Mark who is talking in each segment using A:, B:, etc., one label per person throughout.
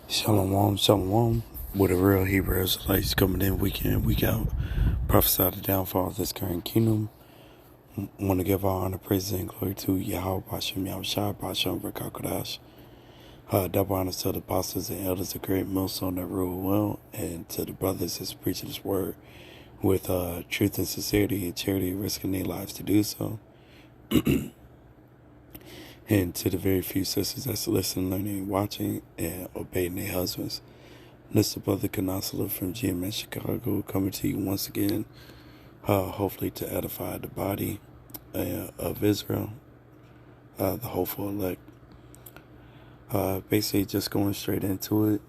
A: Shalom, shalom. With a real Hebrew Israelites coming in week in, week out. Prophesy the downfall of this current kingdom. Want to give all honor, praise, and glory to Yahweh, Bashem, Yahushua, Bashem, Rakakodash. Double honors to the apostles and elders, the great millstone that rule well, and to the brothers that's preaching this word with truth and sincerity and charity, risking their lives to do so. And to the very few sisters that's listening, learning, watching, and obeying their husbands. This is Brother Canasula from GMS Chicago coming to you once again, hopefully to edify the body of Israel, the hopeful elect. Basically just going straight into it,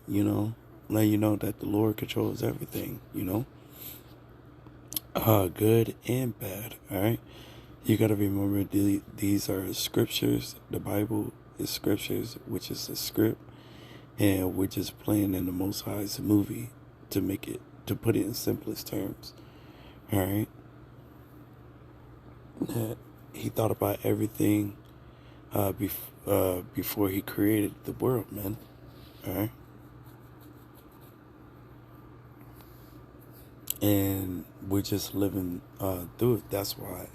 A: let you know that the Lord controls everything, good and bad, all right? You got to remember these are scriptures. The Bible is scriptures, which is a script. And we're just playing in the Most High's movie to put it in simplest terms. All right. He thought about everything before he created the world, man. All right. And we're just living through it. That's why,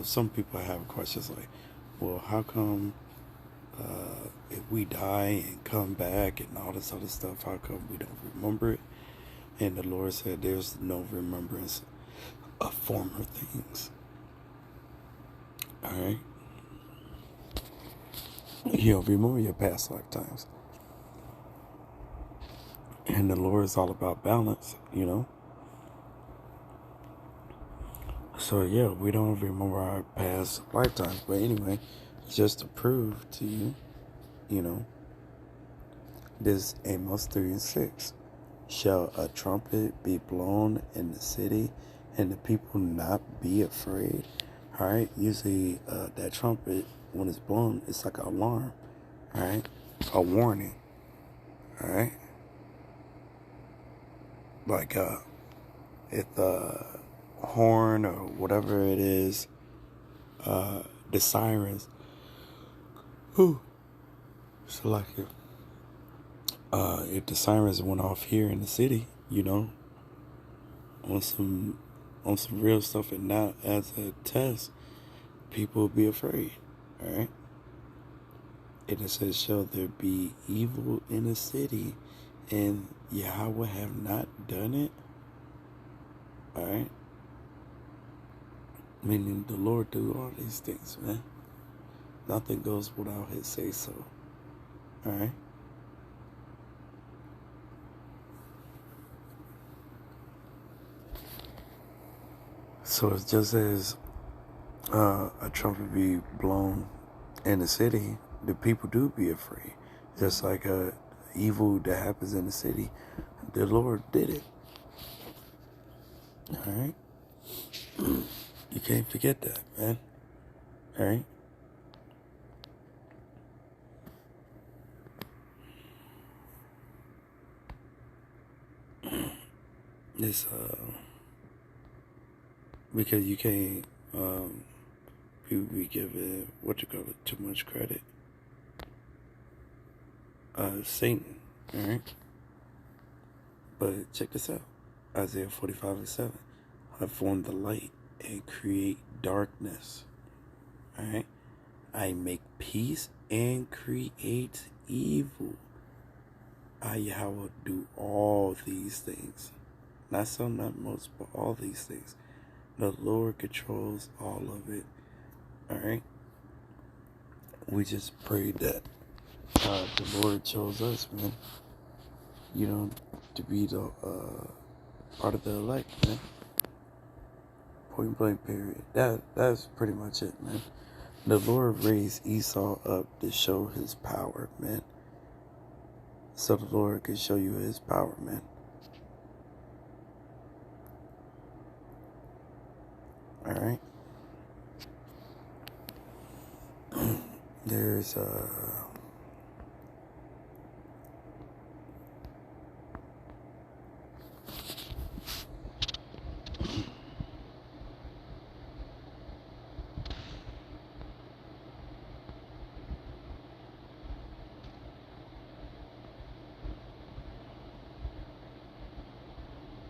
A: some people have questions like, well, how come if we die and come back and all this other stuff, how come we don't remember it? And the Lord said there's no remembrance of former things. Alright? You'll remember your past lifetimes. And the Lord is all about balance, So yeah, we don't remember our past lifetimes. But anyway, just to prove to you, this Amos 3:6. Shall a trumpet be blown in the city and the people not be afraid? Alright, usually that trumpet, when it's blown, it's like an alarm, alright, a warning, alright, like if the horn or whatever it is, the sirens, so like if the sirens went off here in the city, on some real stuff, and not as a test, people will be afraid. All right. And it says, shall there be evil in a city and Yahweh have not done it? All right. Meaning the Lord do all these things, man. Nothing goes without his say so. All right. So it's just as a trumpet be blown in the city, the people do be afraid. Just like evil that happens in the city, the Lord did it. All right? You can't forget that, man. All right? This, because you can't, people be giving, too much credit. Satan, all right? But check this out. Isaiah 45:7. I form the light and create darkness. All right? I make peace and create evil. I, Yahweh, do all these things. Not some, not most, but all these things. The Lord controls all of it. All right? We just prayed that the Lord chose us, man. To be the part of the elect, man. Point blank, period. That's pretty much it, man. The Lord raised Esau up to show his power, man. So the Lord can show you his power, man. Alright? There's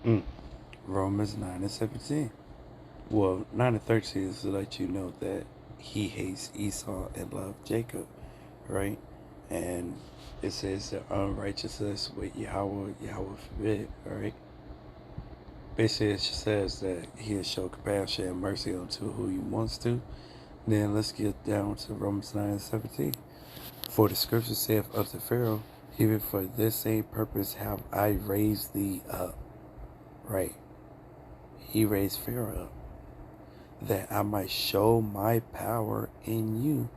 A: Mm. Romans 9 and 17. Well, 9 and 13 is to let you know that he hates Esau and loves Jacob, right? And it says that unrighteousness with Yahweh forbid, right? Basically, it says that he'll show compassion and mercy unto who he wants to. Then let's get down to Romans 9 and 17. For the scripture saith unto Pharaoh, even for this same purpose have I raised thee up. Right. He raised Pharaoh up, that I might show my power in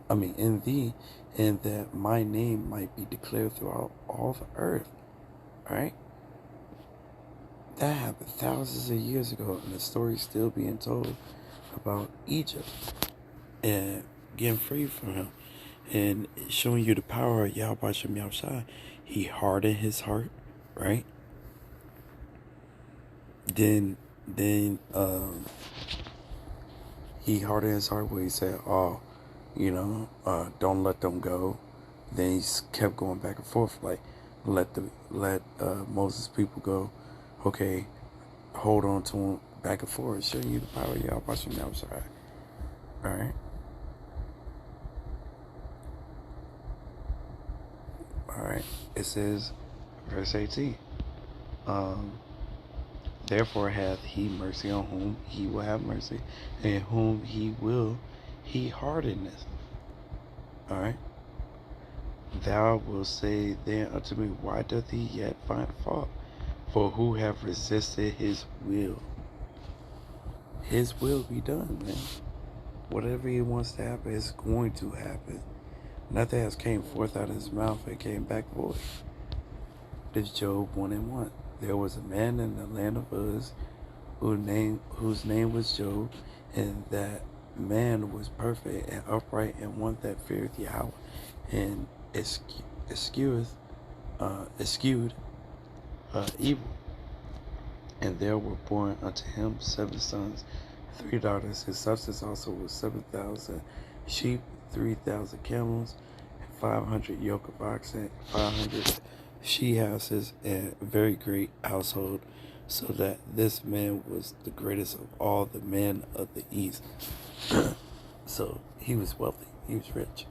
A: thee, and that my name might be declared throughout all the earth. Alright? That happened thousands of years ago, and the story's still being told about Egypt and getting free from him. And showing you the power of Yahweh Shem Yahushua. He hardened his heart, right? Then he hardened his heart where he said, don't let them go. Then he kept going back and forth, like, let Moses' people go. Okay, hold on to him back and forth, showing you the power of Yahweh Shem Yahushua. Alright? Alright, it says, verse 18, therefore hath he mercy on whom he will have mercy, and whom he will he hardeneth. Alright? Thou wilt say then unto me, why doth he yet find fault? For who have resisted his will? His will be done, man. Whatever he wants to happen is going to happen. Nothing has came forth out of his mouth and came back void. This Job 1 and 1. There was a man in the land of Uz whose name was Job, and that man was perfect and upright and one that feared Yahweh and eschewed evil. And there were born unto him 7 sons, 3 daughters. His substance also was 7,000 sheep, 3,000 camels, and 500 yoke of oxen, 500 she houses, and a very great household, so that this man was the greatest of all the men of the east. So he was wealthy, he was rich.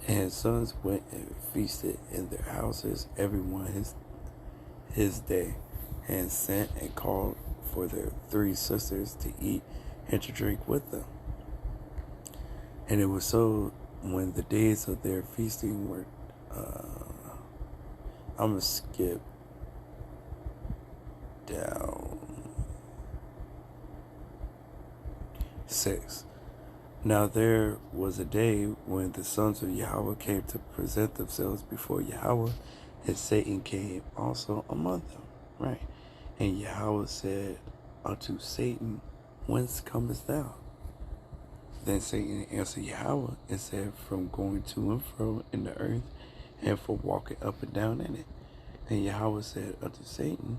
A: And his sons went and feasted in their houses, every one his day, and sent and called for their 3 sisters to eat and to drink with them. And it was so, when the days of their feasting were, I'm going to skip down 6. Now there was a day when the sons of Yahweh came to present themselves before Yahweh, and Satan came also among them. Right. And Yahweh said unto Satan, whence comest thou? Then Satan answered Yahweh and said, from going to and fro in the earth, and for walking up and down in it. And Yahweh said unto Satan,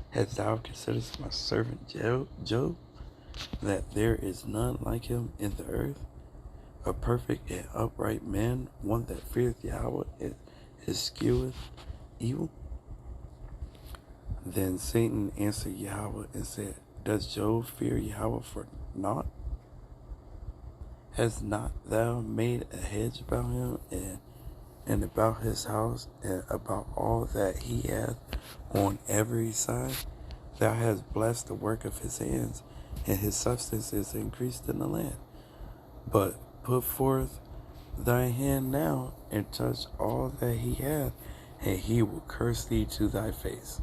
A: hast thou considered my servant Job, that there is none like him in the earth, a perfect and upright man, one that feareth Yahweh and escheweth evil? Then Satan answered Yahweh and said, does Job fear Yahweh for naught? Hast not thou made a hedge about him and about his house and about all that he hath on every side? Thou hast blessed the work of his hands, and his substance is increased in the land. But put forth thy hand now and touch all that he hath, and he will curse thee to thy face.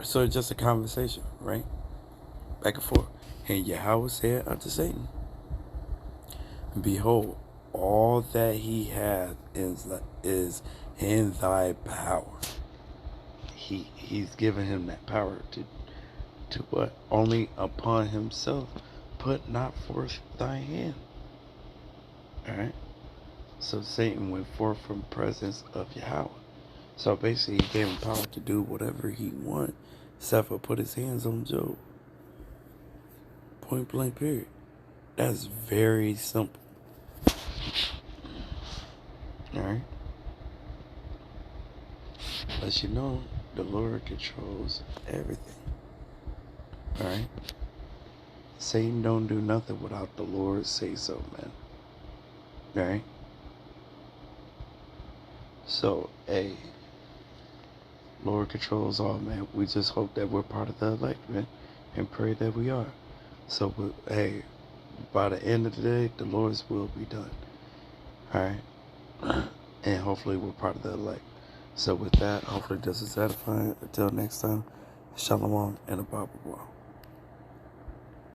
A: So it's just a conversation, right? Back and forth. And Yahweh said unto Satan, behold, all that he hath is in thy power. He's given him that power to what? Only upon himself put not forth thy hand. Alright? So Satan went forth from the presence of Yahweh. So basically he gave him power to do whatever he wanted, except for put his hands on Job. Point blank period. That's very simple. Alright? Let you know The Lord controls everything. Alright? Satan don't do nothing without the Lord say so, man. Alright? So, hey, Lord controls all, man. We just hope that we're part of the elect, man, and pray that we are. So, hey, by the end of the day, the Lord's will be done. Alright? And hopefully we're part of the elect. So with that, hopefully this is edifying. Until next time, Shalom and a Bible.